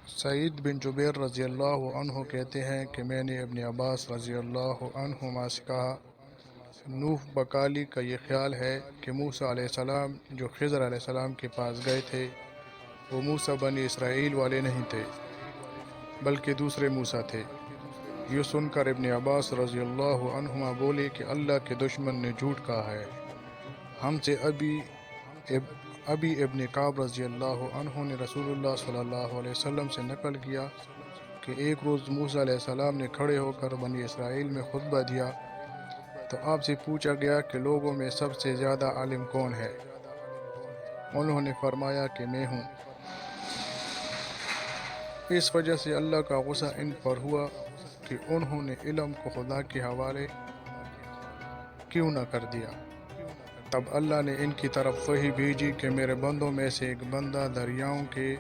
سعید بن جبیر رضی اللہ عنہ کہتے ہیں کہ میں نے ابن عباس رضی اللہ عنہما سے کہا، نوح بکالی کا یہ خیال ہے کہ موسیٰ علیہ السلام جو خضر علیہ السلام کے پاس گئے تھے وہ موسیٰ بنی اسرائیل والے نہیں تھے بلکہ دوسرے موسیٰ تھے۔ یہ سن کر ابن عباس رضی اللہ عنہما بولے کہ اللہ کے دشمن نے جھوٹ کہا ہے۔ ہم سے ابی ابن کعب رضی اللہ عنہ نے رسول اللہ صلی اللہ علیہ وسلم سے نقل کیا کہ ایک روز موسیٰ علیہ السلام نے کھڑے ہو کر بنی اسرائیل میں خطبہ دیا تو آپ سے پوچھا گیا کہ لوگوں میں سب سے زیادہ عالم کون ہے؟ انہوں نے فرمایا کہ میں ہوں۔ اس وجہ سے اللہ کا غصہ ان پر ہوا کہ انہوں نے علم کو خدا کے حوالے کیوں نہ کر دیا۔ تب اللہ نے ان کی طرف وحی بھیجی کہ میرے بندوں میں سے ایک بندہ دریاؤں کے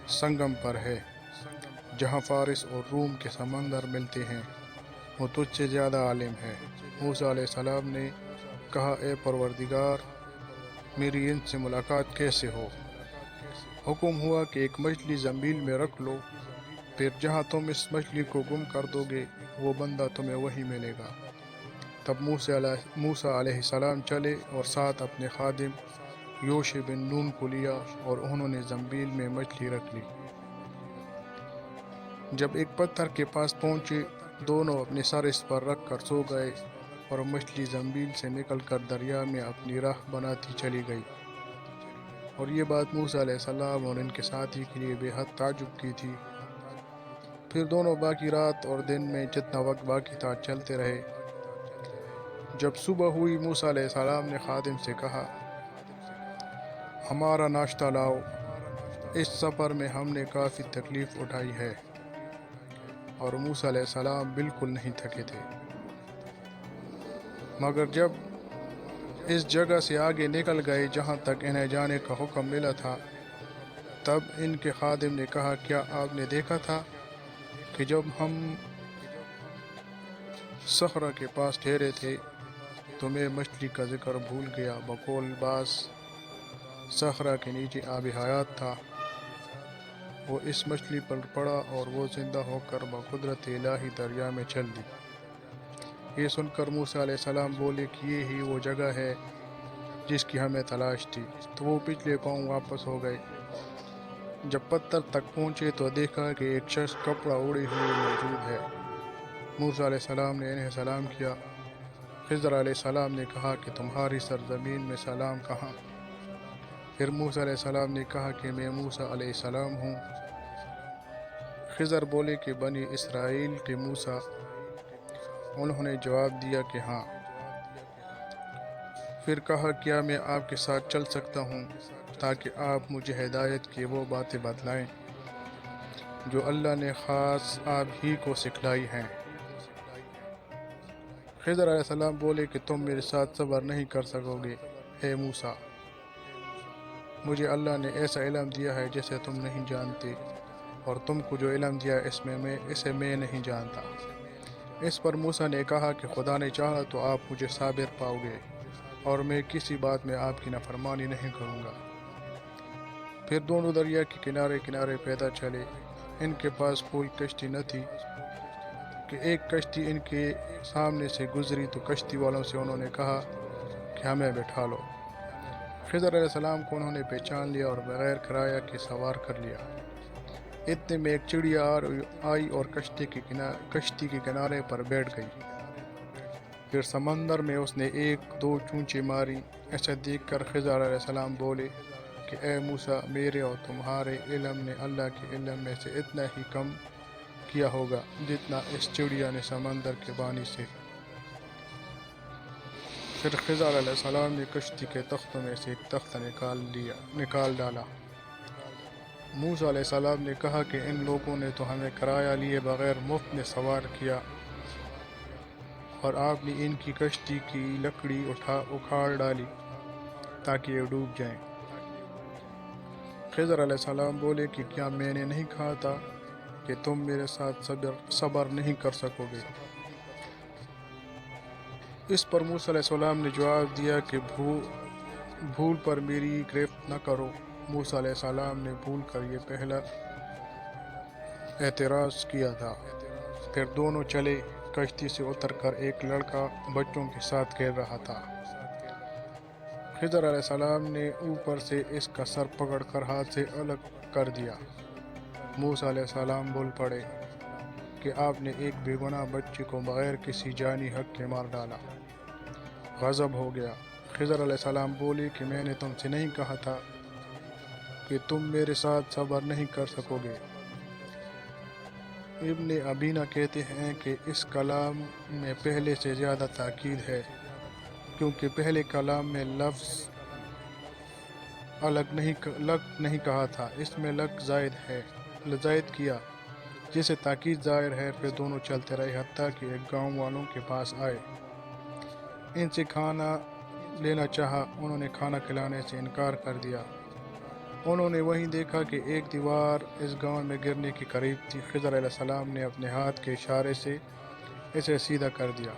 سنگم پر ہے جہاں فارس اور روم کے سمندر ملتے ہیں، وہ تجھ سے زیادہ عالم ہے۔ موسیٰ علیہ السلام نے کہا، اے پروردگار، میری ان سے ملاقات کیسے ہو؟ حکم ہوا کہ ایک مچھلی زنبیل میں رکھ لو، پھر جہاں تم اس مچھلی کو گم کر دو گے وہ بندہ تمہیں وہی ملے گا۔ تب موسیٰ علیہ السلام چلے اور ساتھ اپنے خادم یوشع بن نون کو لیا اور انہوں نے زنبیل میں مچھلی رکھ لی۔ جب ایک پتھر کے پاس پہنچے، دونوں اپنے سر اس پر رکھ کر سو گئے اور مچھلی زنبیل سے نکل کر دریا میں اپنی راہ بناتی چلی گئی۔ اور یہ بات موسیٰ علیہ السلام اور ان کے ساتھی کے لیے بے حد تعجب کی تھی۔ پھر دونوں باقی رات اور دن میں جتنا وقت باقی تھا چلتے رہے۔ جب صبح ہوئی، موسیٰ علیہ السلام نے خادم سے کہا، ہمارا ناشتہ لاؤ، اس سفر میں ہم نے کافی تکلیف اٹھائی ہے۔ اور موسیٰ علیہ السلام بالکل نہیں تھکے تھے، مگر جب اس جگہ سے آگے نکل گئے جہاں تک انہیں جانے کا حکم ملا تھا، تب ان کے خادم نے کہا، کیا آپ نے دیکھا تھا کہ جب ہم صخرہ کے پاس ٹھہرے تھے تو میں مچھلی کا ذکر بھول گیا، بقول بعض صخرہ کے نیچے آب حیات تھا، وہ اس مچھلی پر پڑا اور وہ زندہ ہو کر بقدرت الہی دریا میں چل دی۔ یہ سن کر موسیٰ علیہ السلام بولے کہ یہ ہی وہ جگہ ہے جس کی ہمیں تلاش تھی، تو وہ پچھلے پاؤں واپس ہو گئے۔ جب پتھر تک پہنچے تو دیکھا کہ ایک شخص کپڑا اوڑھے ہوئے موجود ہے۔ موسیٰ علیہ السلام نے انہیں سلام کیا۔ خضر علیہ السلام نے کہا کہ تمہاری سرزمین میں سلام کہاں؟ پھر موسیٰ علیہ السلام نے کہا کہ میں موسیٰ علیہ السلام ہوں۔ خضر بولے کہ بنی اسرائیل کے موسیٰ؟ انہوں نے جواب دیا کہ ہاں۔ پھر کہا، کیا میں آپ کے ساتھ چل سکتا ہوں تاکہ آپ مجھے ہدایت کی وہ باتیں بتلائیں جو اللہ نے خاص آپ ہی کو سکھلائی ہیں؟ خضر علیہ السلام بولے کہ تم میرے ساتھ صبر نہیں کر سکو گے اے موسیٰ، مجھے اللہ نے ایسا علم دیا ہے جسے تم نہیں جانتے، اور تم کو جو علم دیا اسے میں نہیں جانتا۔ اس پر موسیٰ نے کہا کہ خدا نے چاہا تو آپ مجھے صابر پاؤ گے اور میں کسی بات میں آپ کی نافرمانی نہیں کروں گا۔ پھر دونوں دریا کے کنارے کنارے پیدل چلے۔ ان کے پاس کوئی کشتی نہ تھی کہ ایک کشتی ان کے سامنے سے گزری تو کشتی والوں سے انہوں نے کہا کہ ہمیں بٹھا لو۔ خضر علیہ السلام کو انہوں نے پہچان لیا اور بغیر کرایہ کے سوار کر لیا۔ اتنے میں ایک چڑیا آئی اور کشتی کے کنارے پر بیٹھ گئی۔ پھر سمندر میں اس نے ایک دو چونچیں ماری۔ ایسا دیکھ کر خضر علیہ السلام بولے کہ اے موسیٰ، میرے اور تمہارے علم نے اللہ کے علم میں سے اتنا ہی کم کیا ہوگا جتنا اس چڑیا نے سمندر کے پانی سے۔ پھر خضر علیہ السلام نے کشتی کے تختوں میں سے ایک تختہ نکال ڈالا۔ موسیٰ علیہ السلام نے کہا کہ ان لوگوں نے تو ہمیں کرایہ لیے بغیر مفت میں سوار کیا، اور آپ نے ان کی کشتی کی لکڑی اکھاڑ ڈالی تاکہ یہ ڈوب جائیں۔ خضر علیہ السلام بولے کہ کیا میں نے نہیں کہا تھا کہ تم میرے ساتھ صبر نہیں کر سکو گے؟ اس پر موسیٰ علیہ السلام نے جواب دیا کہ بھول پر میری گرفت نہ کرو۔ موسیٰ علیہ السلام نے بھول کر یہ اعتراض کیا تھا۔ پھر دونوں چلے۔ کشتی سے اتر کر ایک لڑکا بچوں کے ساتھ کھیل رہا تھا۔ خضر علیہ السلام نے اوپر سے اس کا سر پکڑ کر ہاتھ سے الگ کر دیا۔ موسیٰ علیہ السلام بول پڑے کہ آپ نے ایک بے گناہ بچے کو بغیر کسی جانی حق کے مار ڈالا۔ غضب ہو گیا۔ خضر علیہ السلام بولے کہ میں نے تم سے نہیں کہا تھا کہ تم میرے ساتھ صبر نہیں کر سکو گے؟ ابن ابینا کہتے ہیں کہ اس کلام میں پہلے سے زیادہ تاکید ہے، کیونکہ پہلے کلام میں لفظ لگ نہیں کہا تھا، اس میں لگ زائد کیا، جس سے تاکید ظاہر ہے۔ پھر دونوں چلتے رہے حتیٰ کہ ایک گاؤں والوں کے پاس آئے۔ ان سے کھانا لینا چاہا، انہوں نے کھانا کھلانے سے انکار کر دیا۔ انہوں نے وہیں دیکھا کہ ایک دیوار اس گاؤں میں گرنے کے قریب تھی۔ خضر علیہ السلام نے اپنے ہاتھ کے اشارے سے اسے سیدھا کر دیا۔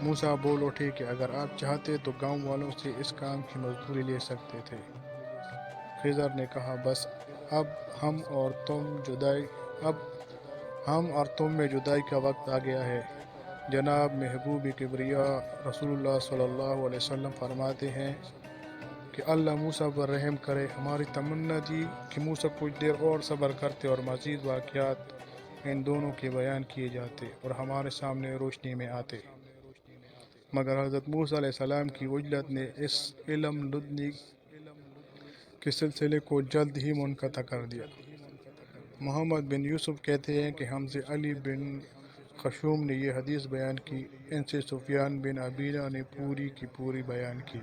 موسیٰ بول اٹھے کہ اگر آپ چاہتے تو گاؤں والوں سے اس کام کی مزدوری لے سکتے تھے۔ خضر نے کہا بس اب ہم اور تم میں جدائی کا وقت آ گیا ہے۔ جناب محبوب کبریا رسول اللہ صلی اللہ علیہ وسلم فرماتے ہیں کہ اللہ موسیٰ پر رحم کرے۔ ہماری تمنا تھی کہ موسیٰ کچھ دیر اور صبر کرتے اور مزید واقعات ان دونوں کے بیان کیے جاتے اور ہمارے سامنے روشنی میں آتے، مگر حضرت موسیٰ علیہ السلام کی عجلت نے اس علم لدنی کے سلسلے کو جلد ہی منقطع کر دیا۔ محمد بن یوسف کہتے ہیں کہ ہم سے علی بن خشوم نے یہ حدیث بیان کی، ان سے سفیان بن عبیدہ نے پوری کی پوری بیان کی۔